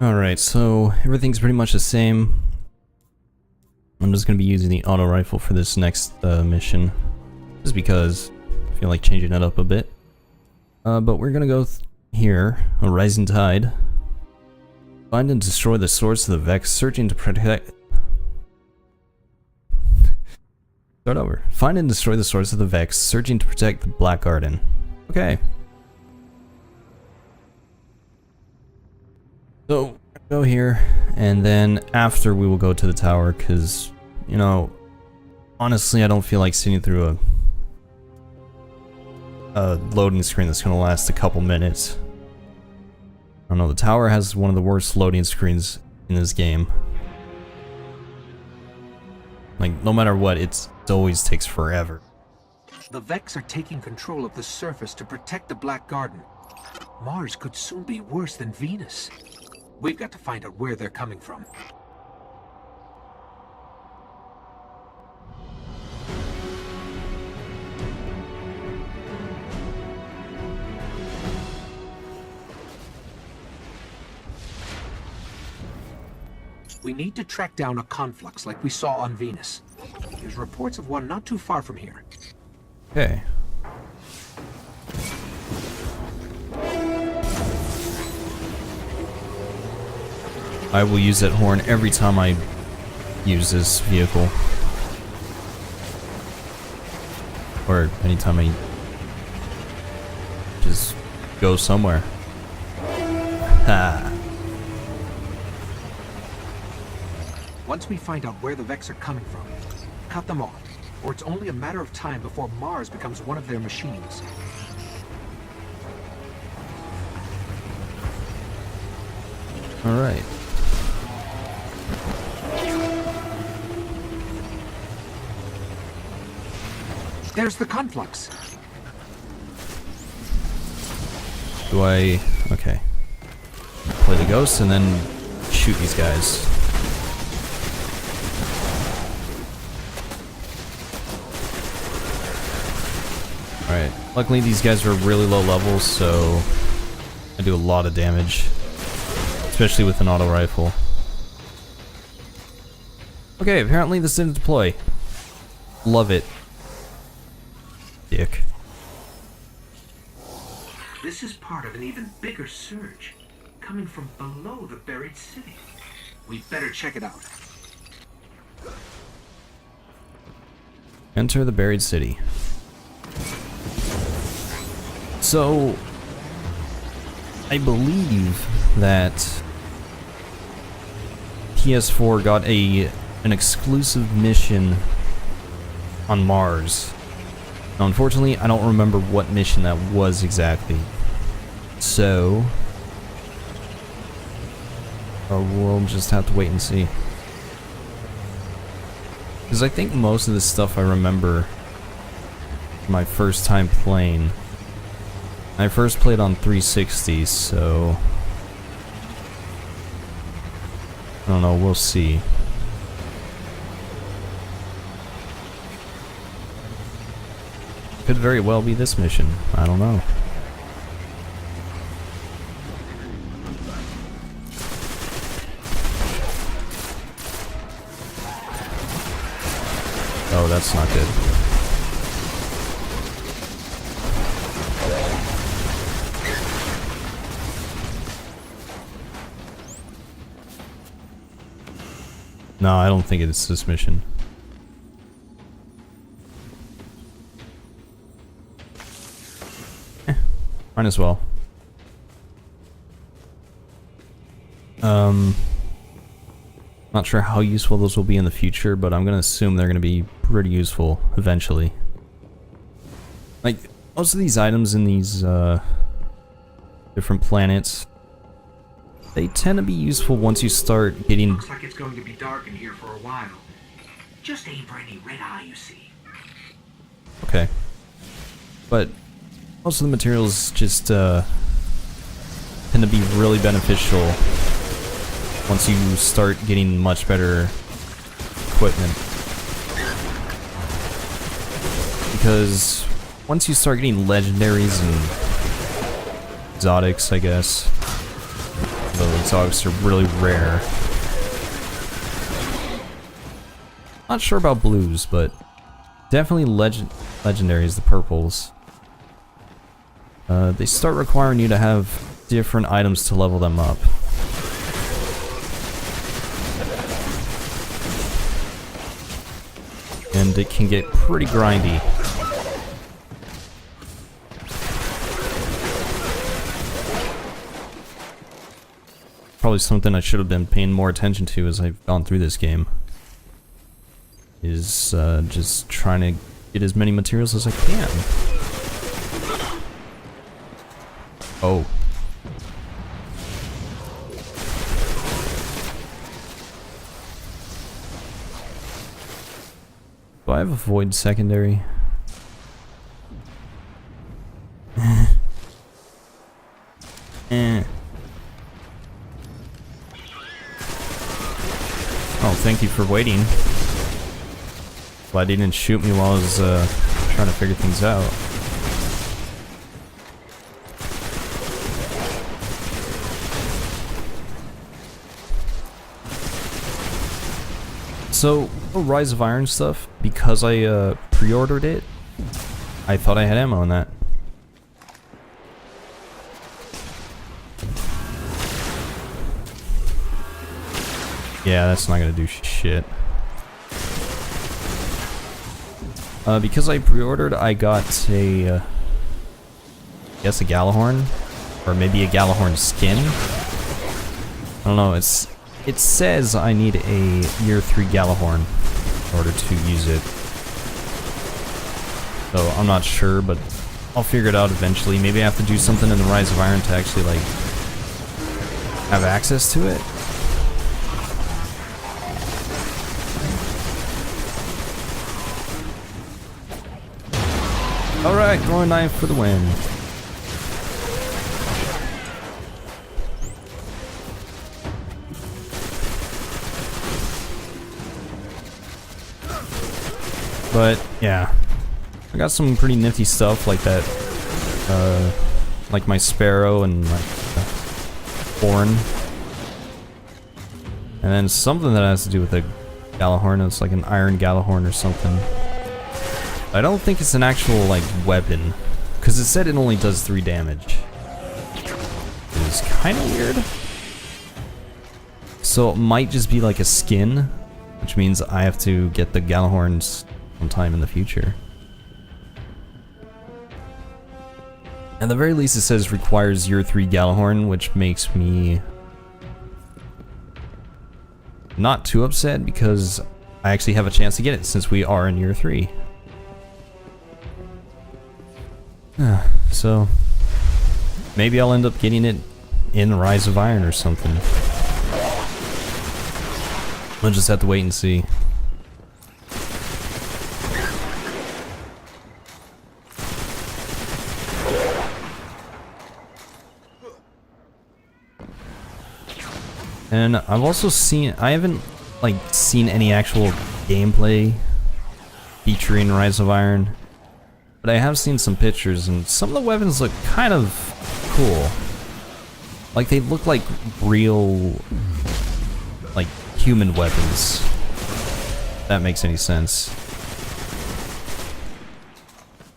Alright, so everything's pretty much the same. I'm just gonna be using the auto rifle for this next mission. Just because I feel like changing it up a bit. But we're gonna go here, a rising tide. Find and destroy the source of the Vex, searching to protect... Start over. Find and destroy the source of the Vex, searching to protect the Black Garden. Okay. So, go here, and then after we will go to the tower, because, you know, honestly I don't feel like sitting through a loading screen that's going to last a couple minutes. I don't know, the tower has one of the worst loading screens in this game. Like, no matter what, it always takes forever. The Vex are taking control of the surface to protect the Black Garden. Mars could soon be worse than Venus. We've got to find out where they're coming from. We need to track down a conflux like we saw on Venus. There's reports of one not too far from here. Okay. I will use that horn every time I use this vehicle. Or anytime I just go somewhere. Ha! Once we find out where the Vex are coming from, cut them off, or it's only a matter of time before Mars becomes one of their machines. Alright. There's the conflux. Do I... okay. Play the ghost and then shoot these guys. Alright. Luckily these guys are really low levels, so I do a lot of damage. Especially with an auto rifle. Okay, apparently this didn't deploy. Love it. Dick. This is part of an even bigger surge, coming from below the buried city. We better check it out. Enter the buried city. So, I believe that PS4 got an exclusive mission on Mars. Now, unfortunately, I don't remember what mission that was exactly. So, we'll just have to wait and see. Because I think most of this stuff I remember my first time playing. I first played on 360, so I don't know, we'll see. Could very well be this mission. I don't know. Oh, that's not good. No, I don't think it's this mission. Might as well. Not sure how useful those will be in the future, but I'm gonna assume they're gonna be pretty useful eventually. Like, most of these items in these different planets, they tend to be useful once you start getting... Looks like it's going to be dark in here for a while. Just aim for any red eye you see. Okay. But most of the materials just tend to be really beneficial once you start getting much better equipment. Because once you start getting legendaries and exotics, I guess, the exotics are really rare. Not sure about blues, but definitely legendary is the purples. They start requiring you to have different items to level them up. And it can get pretty grindy. Probably something I should have been paying more attention to as I've gone through this game. Is just trying to get as many materials as I can. Oh. Do I have a void secondary? Oh, thank you for waiting. Glad he didn't shoot me while I was trying to figure things out. So, Rise of Iron stuff, because I pre-ordered it, I thought I had ammo in that. Yeah, that's not gonna do shit. Because I pre-ordered, I got a, I guess a Galahorn, or maybe a Galahorn skin. I don't know, it says I need a year 3 Galahorn in order to use it. So I'm not sure, but I'll figure it out eventually. Maybe I have to do something in the Rise of Iron to actually, like, have access to it. Alright, throwing knife for the win. But, yeah. I got some pretty nifty stuff like that. Like my Sparrow and my Horn. And then something that has to do with a Galahorn. It's like an Iron Galahorn or something. I don't think it's an actual, like, weapon. Because it said it only does 3 damage. It's kind of weird. So it might just be like a skin. Which means I have to get the Galahorns sometime in the future. At the very least it says requires year 3 Galahorn, which makes me not too upset because I actually have a chance to get it since we are in year 3. So maybe I'll end up getting it in Rise of Iron or something. We'll just have to wait and see. And I've also seen, I haven't like seen any actual gameplay featuring Rise of Iron, but I have seen some pictures and some of the weapons look kind of cool. Like they look like real, like human weapons. If that makes any sense.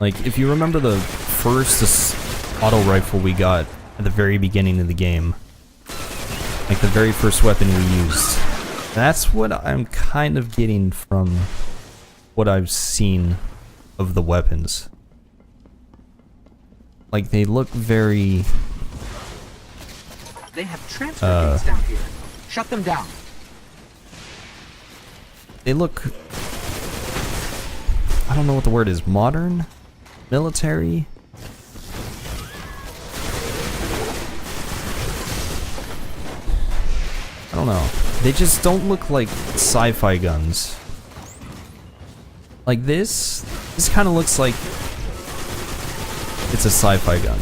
Like if you remember the first auto rifle we got at the very beginning of the game, like the very first weapon we used, that's what I'm kind of getting from what I've seen of the weapons. Like they look very... They have transfer gates down here. Shut them down. They look... I don't know what the word is. Modern? Military? I don't know. They just don't look like sci-fi guns. Like this kind of looks like it's a sci-fi gun.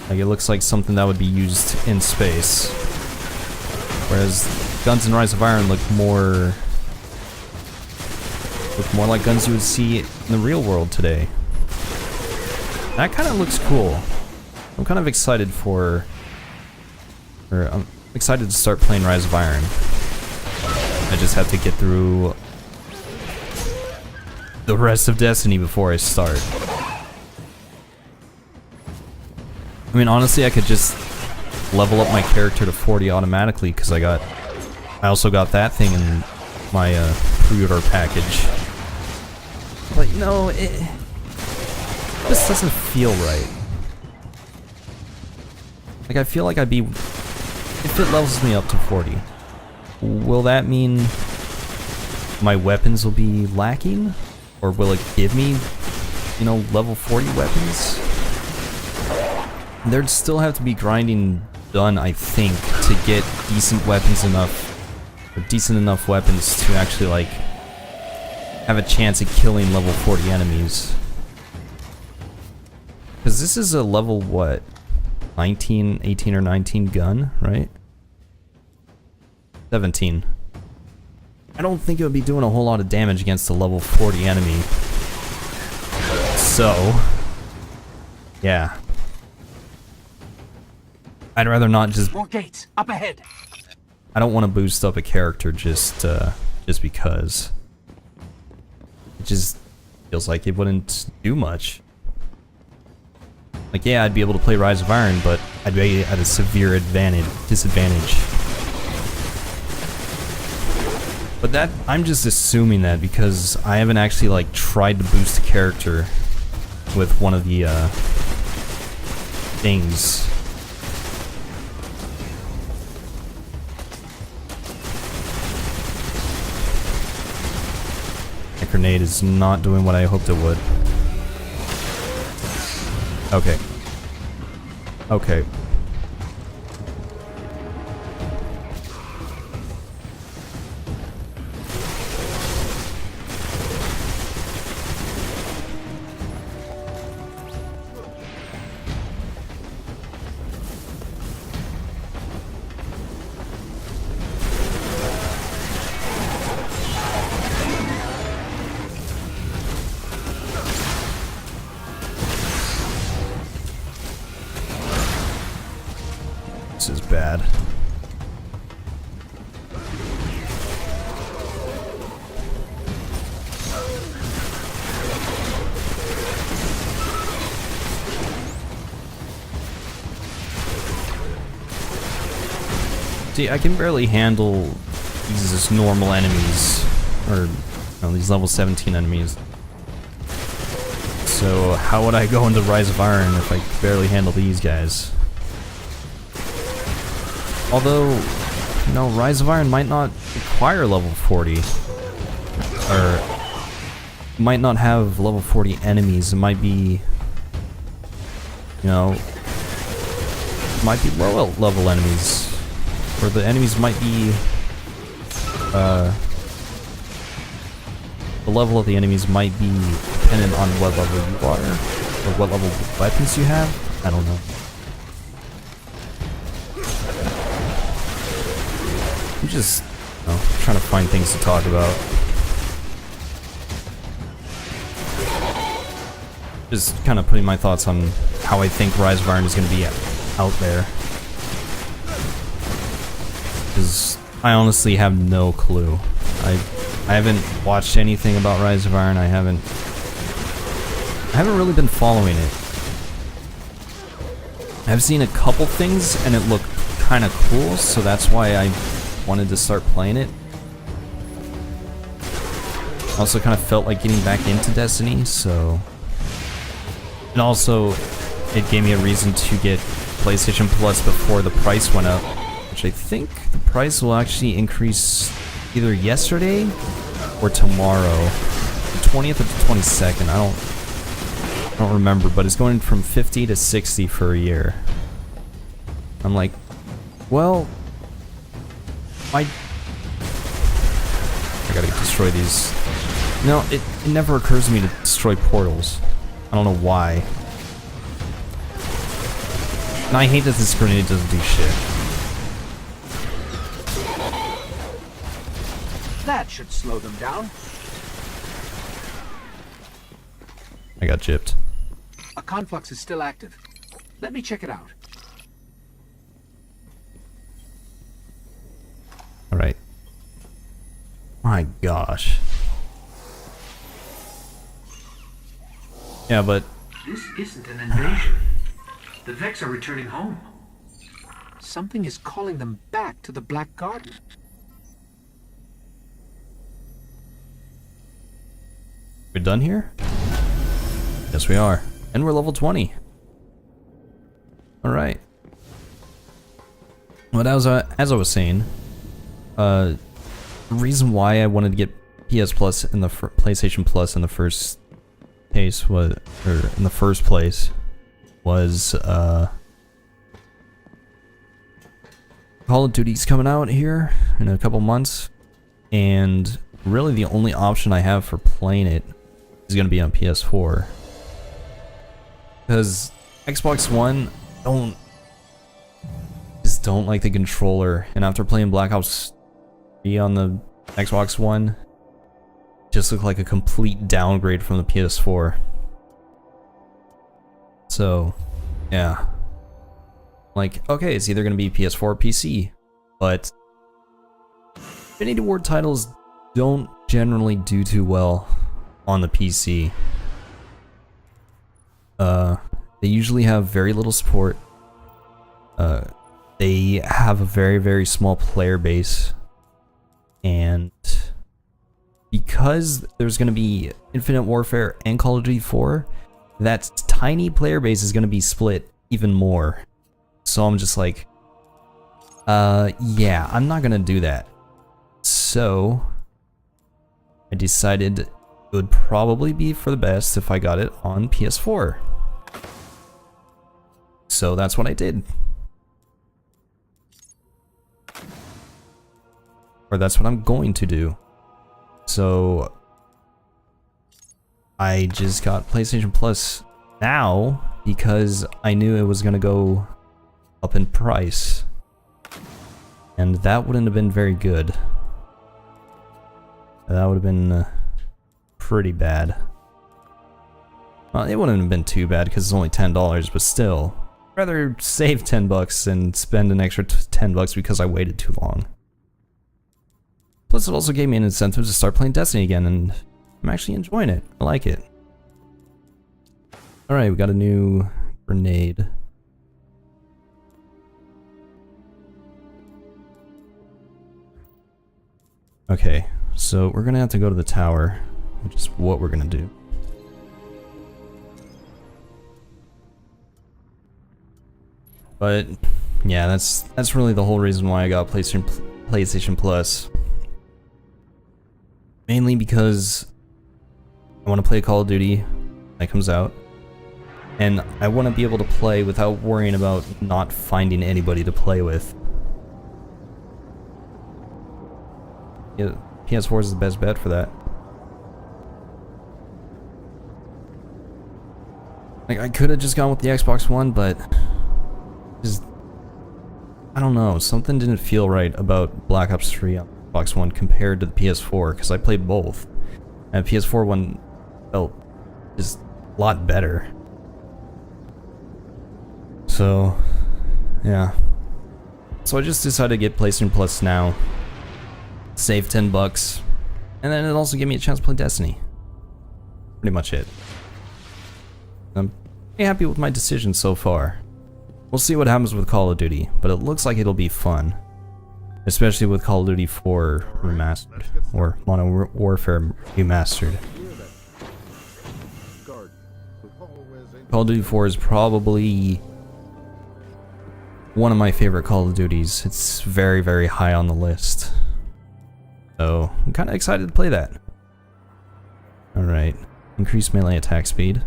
Like it looks like something that would be used in space. Whereas guns in Rise of Iron look more like guns you would see in the real world today. That kind of looks cool. I'm kind of excited for... I'm excited to start playing Rise of Iron. I just have to get through the rest of Destiny before I start. I mean, honestly, I could just level up my character to 40 automatically, because I also got that thing in my pre-order package. But no, it just doesn't feel right. Like, I feel like I'd be... If it levels me up to 40, will that mean my weapons will be lacking? Or will it give me, you know, level 40 weapons? There'd still have to be grinding done, I think, to get decent weapons enough, or decent enough weapons to actually, like, have a chance at killing level 40 enemies. Because this is a level, what, 19, 18 or 19 gun, right? 17. I don't think it would be doing a whole lot of damage against a level 40 enemy. So, yeah. I'd rather not just... More gates, up ahead. I don't want to boost up a character just because. It just feels like it wouldn't do much. Like, yeah, I'd be able to play Rise of Iron, but I'd be at a severe disadvantage. But that, I'm just assuming that because I haven't actually, like, tried to boost a character with one of the, things. That grenade is not doing what I hoped it would. Okay. Okay. This is bad. See, I can barely handle these normal enemies, or no, these level 17 enemies. So how would I go into Rise of Iron if I could barely handle these guys? Although, you know, Rise of Iron might not require level 40. Or, might not have level 40 enemies. It might be, you know, might be low level enemies. Or the enemies might be, the level of the enemies might be dependent on what level you are, or what level weapons you have. I don't know. I'm just, you know, trying to find things to talk about. Just kind of putting my thoughts on how I think Rise of Iron is going to be out there. Because I honestly have no clue. I haven't watched anything about Rise of Iron. I haven't really been following it. I've seen a couple things and it looked kind of cool, so that's why I wanted to start playing it. Also kind of felt like getting back into Destiny, so... And also, it gave me a reason to get PlayStation Plus before the price went up, which I think the price will actually increase either yesterday or tomorrow. The 20th or the 22nd, I don't remember, but it's going from 50 to 60 for a year. I'm like, well... I gotta destroy these. No, it never occurs to me to destroy portals. I don't know why. And I hate that this grenade doesn't do shit. That should slow them down. I got gypped. A conflux is still active. Let me check it out. Alright. My gosh. Yeah, but... This isn't an invasion. The Vex are returning home. Something is calling them back to the Black Garden. We're done here? Yes, we are. And we're level 20. Alright. But as I was saying, the reason why I wanted to get PS Plus in the PlayStation Plus in the first case was, or in the first place, was Call of Duty's coming out here in a couple months, and really the only option I have for playing it is going to be on PS4. Because Xbox One just don't like the controller, and after playing Black Ops 3 on the Xbox One, it just looked like a complete downgrade from the PS4. So, yeah. Like, okay, it's either going to be PS4 or PC, but Infinity Ward titles don't generally do too well on the PC. They usually have very little support. They have a very, very small player base, and because there's going to be Infinite Warfare and Call of Duty 4, that tiny player base is going to be split even more. So I'm just like, yeah, I'm not going to do that. So I decided it would probably be for the best if I got it on PS4. So that's what I did. Or that's what I'm going to do. So I just got PlayStation Plus now because I knew it was going to go up in price. And that wouldn't have been very good. That would have been pretty bad. Well, it wouldn't have been too bad because it's only $10, but still. I'd rather save $10 and spend an extra $10 because I waited too long. Plus, it also gave me an incentive to start playing Destiny again, and I'm actually enjoying it. I like it. Alright, we got a new grenade. Okay, so we're gonna have to go to the tower, which is what we're gonna do. But yeah, that's really the whole reason why I got PlayStation Plus. Mainly because I want to play Call of Duty when it comes out, and I want to be able to play without worrying about not finding anybody to play with. Yeah, PS4 is the best bet for that. Like, I could have just gone with the Xbox One, but just, I don't know, something didn't feel right about Black Ops 3 on Xbox One compared to the PS4, because I played both, and the PS4 one felt just a lot better. So, yeah. So I just decided to get PlayStation Plus now, save $10, and then it also gave me a chance to play Destiny. Pretty much it. I'm pretty happy with my decision so far. We'll see what happens with Call of Duty, but it looks like it'll be fun. Especially with Call of Duty 4 Remastered, or Modern Warfare Remastered. Call of Duty 4 is probably one of my favorite Call of Duties. It's very, very high on the list. So, I'm kind of excited to play that. Alright, increase melee attack speed.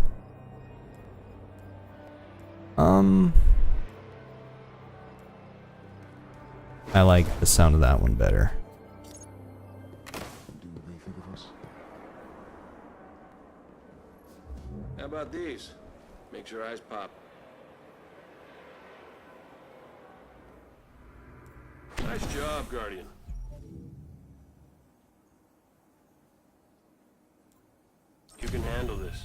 I like the sound of that one better. How about these? Makes your eyes pop. Nice job, Guardian. You can handle this.